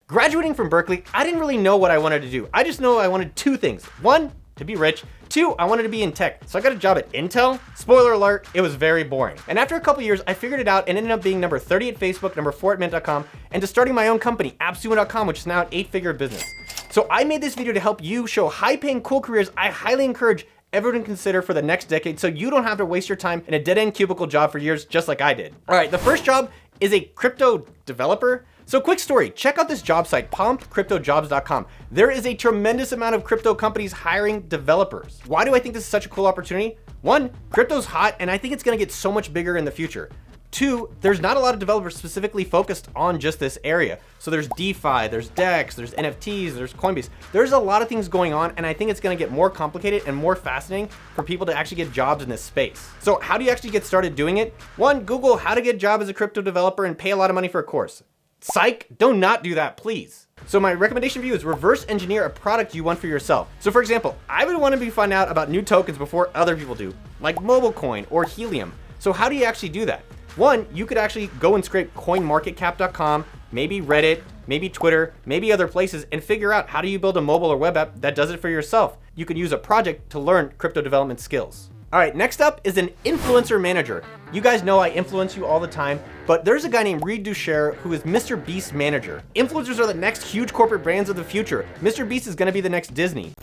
Graduating from Berkeley, I didn't really know what I wanted to do. I just know I wanted two things. One, to be rich. Two, I wanted to be in tech. So I got a job at Intel. Spoiler alert, it was very boring. And after a couple years, I figured it out and ended up being number 30 at Facebook, number 4 at Mint.com, and to starting my own company, AppSumo.com, which is now an 8-figure business. So I made this video to help you show high-paying, cool careers I highly encourage everyone to consider for the next decade so you don't have to waste your time in a dead-end cubicle job for years just like I did. All right, the first job is a crypto developer. So quick story, check out this job site, pumpcryptojobs.com. There is a tremendous amount of crypto companies hiring developers. Why do I think this is such a cool opportunity? One, crypto's hot and I think it's gonna get so much bigger in the future. Two, there's not a lot of developers specifically focused on just this area. So there's DeFi, there's DEX, there's NFTs, there's Coinbase. There's a lot of things going on and I think it's gonna get more complicated and more fascinating for people to actually get jobs in this space. So how do you actually get started doing it? One, Google how to get a job as a crypto developer and pay a lot of money for a course. Psych, do not do that, please. So my recommendation for you is reverse engineer a product you want for yourself. So for example, I would want to find out about new tokens before other people do, like MobileCoin or Helium. So how do you actually do that? One, you could actually go and scrape coinmarketcap.com, maybe Reddit, maybe Twitter, maybe other places, and figure out how do you build a mobile or web app that does it for yourself. You could use a project to learn crypto development skills. All right, next up is an influencer manager. You guys know I influence you all the time, but there's a guy named Reed Duchère who is Mr. Beast's manager. Influencers are the next huge corporate brands of the future. Mr. Beast is gonna be the next Disney.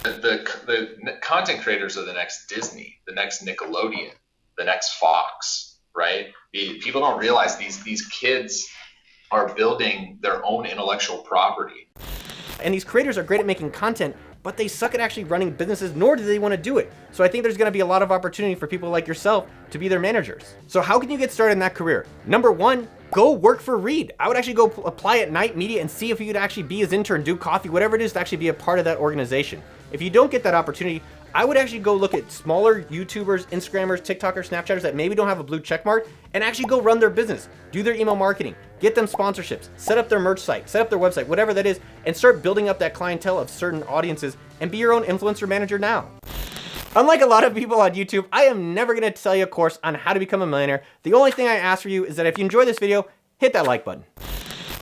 The content creators are the next Disney, the next Nickelodeon, the next Fox, right? People don't realize these kids are building their own intellectual property. And these creators are great at making content, but they suck at actually running businesses, nor do they want to do it. So I think there's going to be a lot of opportunity for people like yourself to be their managers. So how can you get started in that career? Number one, go work for Reed. I would actually go apply at Night Media and see if you could actually be his intern, do coffee, whatever it is to actually be a part of that organization. If you don't get that opportunity, I would actually go look at smaller YouTubers, Instagrammers, TikTokers, Snapchatters that maybe don't have a blue check mark and actually go run their business, do their email marketing, get them sponsorships, set up their merch site, set up their website, whatever that is, and start building up that clientele of certain audiences and be your own influencer manager now. Unlike a lot of people on YouTube, I am never gonna tell you a course on how to become a millionaire. The only thing I ask for you is that if you enjoy this video, hit that like button.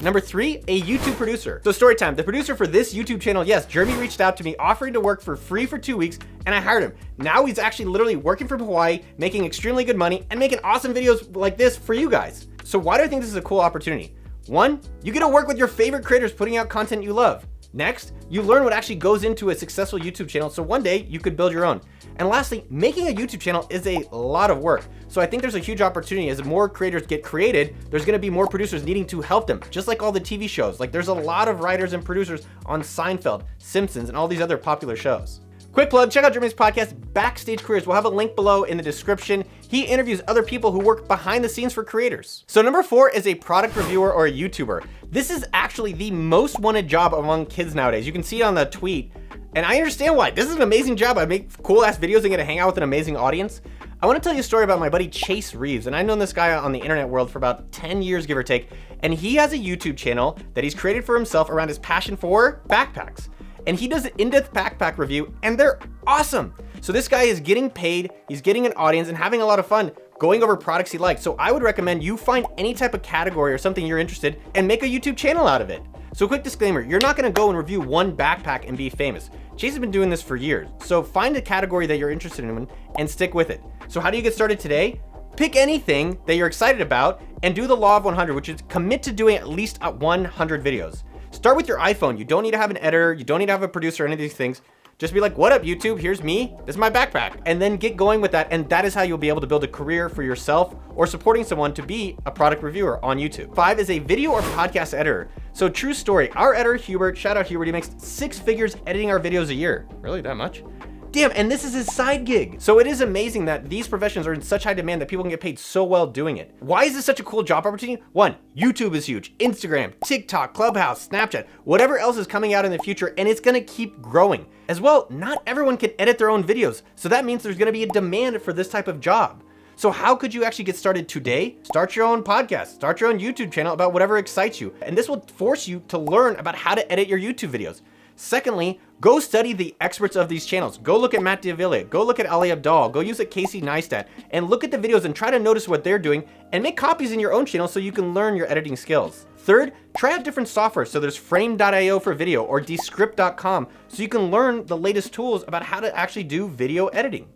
Number three, a YouTube producer. So story time, the producer for this YouTube channel, yes, Jeremy reached out to me offering to work for free for 2 weeks and I hired him. Now he's actually literally working from Hawaii, making extremely good money and making awesome videos like this for you guys. So why do I think this is a cool opportunity? One, you get to work with your favorite creators putting out content you love. Next, you learn what actually goes into a successful YouTube channel so one day you could build your own. And lastly, making a YouTube channel is a lot of work. So I think there's a huge opportunity as more creators get created, there's gonna be more producers needing to help them, just like all the TV shows. Like there's a lot of writers and producers on Seinfeld, Simpsons, and all these other popular shows. Quick plug, check out Jeremy's podcast, Backstage Careers. We'll have a link below in the description. He interviews other people who work behind the scenes for creators. So number four is a product reviewer or a YouTuber. This is actually the most wanted job among kids nowadays. You can see it on the tweet. And I understand why. This is an amazing job. I make cool ass videos and get to hang out with an amazing audience. I want to tell you a story about my buddy Chase Reeves. And I've known this guy on the internet world for about 10 years, give or take. And he has a YouTube channel that he's created for himself around his passion for backpacks. And he does an in-depth backpack review and they're awesome. So this guy is getting paid, he's getting an audience and having a lot of fun going over products he likes. So I would recommend you find any type of category or something you're interested and make a YouTube channel out of it. So quick disclaimer, you're not gonna go and review one backpack and be famous. Chase has been doing this for years. So find a category that you're interested in and stick with it. So how do you get started today? Pick anything that you're excited about and do the law of 100, which is commit to doing at least 100 videos. Start with your iPhone. You don't need to have an editor. You don't need to have a producer or any of these things. Just be like, what up, YouTube? Here's me. This is my backpack. And then get going with that. And that is how you'll be able to build a career for yourself or supporting someone to be a product reviewer on YouTube. 5 is a video or podcast editor. So true story. Our editor, Hubert, shout out Hubert, he makes 6 figures editing our videos a year. Really, that much? Damn, and this is his side gig. So it is amazing that these professions are in such high demand that people can get paid so well doing it. Why is this such a cool job opportunity? One, YouTube is huge. Instagram, TikTok, Clubhouse, Snapchat, whatever else is coming out in the future, and it's gonna keep growing. As well, not everyone can edit their own videos. So that means there's gonna be a demand for this type of job. So how could you actually get started today? Start your own podcast, start your own YouTube channel about whatever excites you. And this will force you to learn about how to edit your YouTube videos. Secondly, go study the experts of these channels. Go look at Matt D'Avila, go look at Ali Abdaal, go use at Casey Neistat, and look at the videos and try to notice what they're doing and make copies in your own channel so you can learn your editing skills. Third, try out different software. So there's frame.io for video or descript.com, so you can learn the latest tools about how to actually do video editing.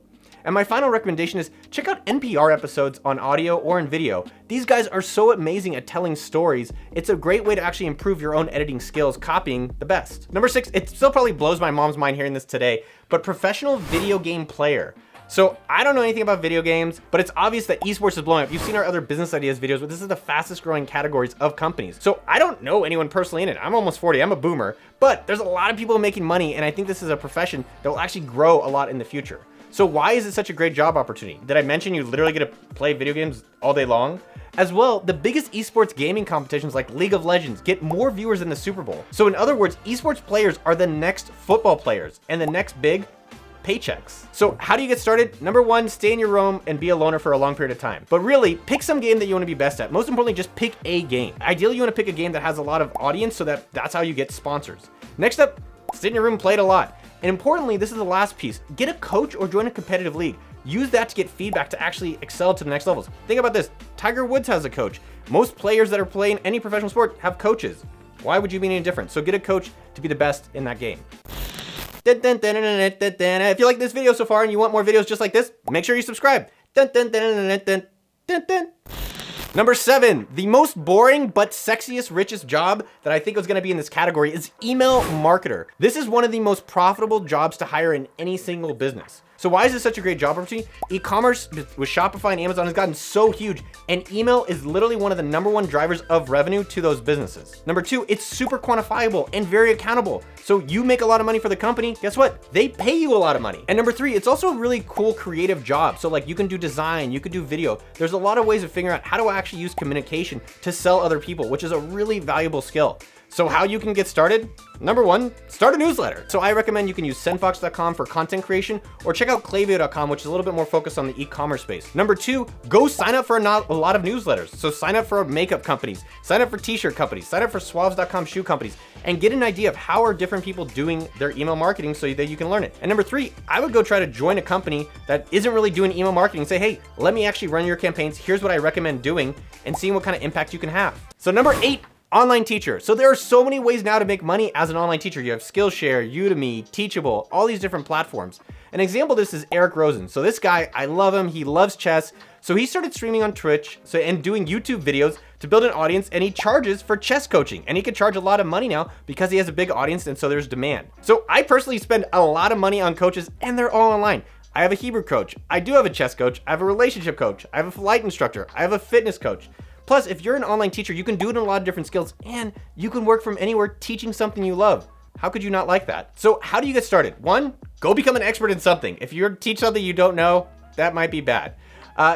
And my final recommendation is check out NPR episodes on audio or in video. These guys are so amazing at telling stories. It's a great way to actually improve your own editing skills, copying the best. Number 6, it still probably blows my mom's mind hearing this today, but professional video game player. So I don't know anything about video games, but it's obvious that esports is blowing up. You've seen our other business ideas videos, but this is the fastest growing categories of companies. So I don't know anyone personally in it. I'm almost 40, I'm a boomer, but there's a lot of people making money, and I think this is a profession that will actually grow a lot in the future. So why is it such a great job opportunity? Did I mention you literally get to play video games all day long? As well, the biggest esports gaming competitions like League of Legends get more viewers than the Super Bowl. So in other words, esports players are the next football players and the next big paychecks. So how do you get started? Number 1, stay in your room and be a loner for a long period of time. But really, pick some game that you want to be best at. Most importantly, just pick a game. Ideally, you want to pick a game that has a lot of audience so that's how you get sponsors. Next up, sit in your room, play it a lot. And importantly, this is the last piece. Get a coach or join a competitive league. Use that to get feedback to actually excel to the next levels. Think about this. Tiger Woods has a coach. Most players that are playing any professional sport have coaches. Why would you be any different? So get a coach to be the best in that game. If you like this video so far and you want more videos just like this, make sure you subscribe. Number 7, the most boring but sexiest, richest job that I think was gonna be in this category is email marketer. This is one of the most profitable jobs to hire in any single business. So why is this such a great job opportunity? E-commerce with Shopify and Amazon has gotten so huge, and email is literally one of the #1 drivers of revenue to those businesses. Number 2, it's super quantifiable and very accountable. So you make a lot of money for the company, guess what? They pay you a lot of money. And number 3, it's also a really cool creative job. So like you can do design, you can do video. There's a lot of ways of figuring out how to actually use communication to sell other people, which is a really valuable skill. So how you can get started? Number 1, start a newsletter. So I recommend you can use sendfox.com for content creation, or check out Klaviyo.com, which is a little bit more focused on the e-commerce space. Number 2, go sign up for a lot of newsletters. So sign up for makeup companies, sign up for t-shirt companies, sign up for Swabs.com shoe companies, and get an idea of how are different people doing their email marketing so that you can learn it. And number 3, I would go try to join a company that isn't really doing email marketing. Say, hey, let me actually run your campaigns. Here's what I recommend doing, and seeing what kind of impact you can have. So number 8, online teacher. So there are so many ways now to make money as an online teacher. You have Skillshare, Udemy, Teachable, all these different platforms. An example of this is Eric Rosen. So this guy, I love him. He loves chess. So he started streaming on Twitch and doing YouTube videos to build an audience, and he charges for chess coaching. And he could charge a lot of money now because he has a big audience, and so there's demand. So I personally spend a lot of money on coaches, and they're all online. I have a Hebrew coach. I do have a chess coach. I have a relationship coach. I have a flight instructor. I have a fitness coach. Plus, if you're an online teacher, you can do it in a lot of different skills, and you can work from anywhere teaching something you love. How could you not like that? So how do you get started? 1, go become an expert in something. If you teach something you don't know, that might be bad.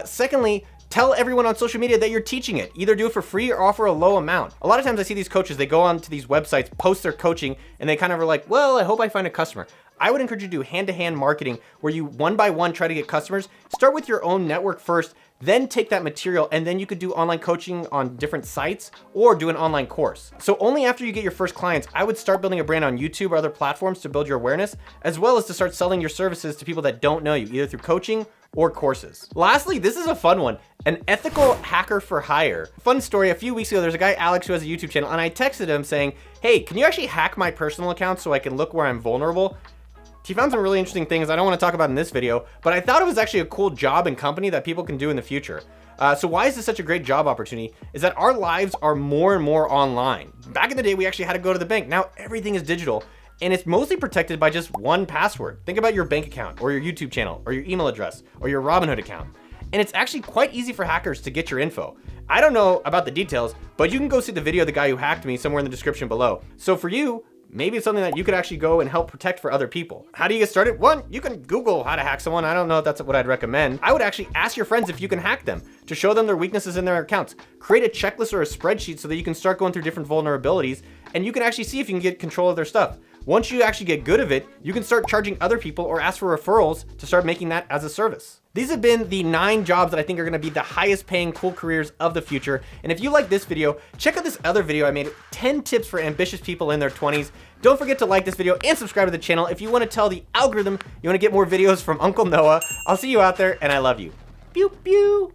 Secondly, tell everyone on social media that you're teaching it. Either do it for free or offer a low amount. A lot of times I see these coaches, they go on to these websites, post their coaching, and they kind of are like, well, I hope I find a customer. I would encourage you to do hand-to-hand marketing where you one by one try to get customers. Start with your own network first, then take that material, and then you could do online coaching on different sites or do an online course. So only after you get your first clients, I would start building a brand on YouTube or other platforms to build your awareness, as well as to start selling your services to people that don't know you, either through coaching or courses. Lastly, this is a fun one, an ethical hacker for hire. Fun story, a few weeks ago, there's a guy, Alex, who has a YouTube channel, and I texted him saying, hey, can you actually hack my personal account so I can look where I'm vulnerable? He found some really interesting things I don't want to talk about in this video, but I thought it was actually a cool job and company that people can do in the future. So why is this such a great job opportunity? Is that our lives are more and more online. Back in the day, we actually had to go to the bank. Now everything is digital, and it's mostly protected by just one password. Think about your bank account or your YouTube channel or your email address or your Robinhood account. And it's actually quite easy for hackers to get your info. I don't know about the details, but you can go see the video of the guy who hacked me somewhere in the description below. So for you, maybe it's something that you could actually go and help protect for other people. How do you get started? 1, you can Google how to hack someone. I don't know if that's what I'd recommend. I would actually ask your friends if you can hack them to show them their weaknesses in their accounts. Create a checklist or a spreadsheet so that you can start going through different vulnerabilities, and you can actually see if you can get control of their stuff. Once you actually get good of it, you can start charging other people or ask for referrals to start making that as a service. These have been the 9 jobs that I think are gonna be the highest paying cool careers of the future. And if you like this video, check out this other video I made, 10 tips for ambitious people in their 20s. Don't forget to like this video and subscribe to the channel if you wanna tell the algorithm you wanna get more videos from Uncle Noah. I'll see you out there, and I love you. Pew, pew.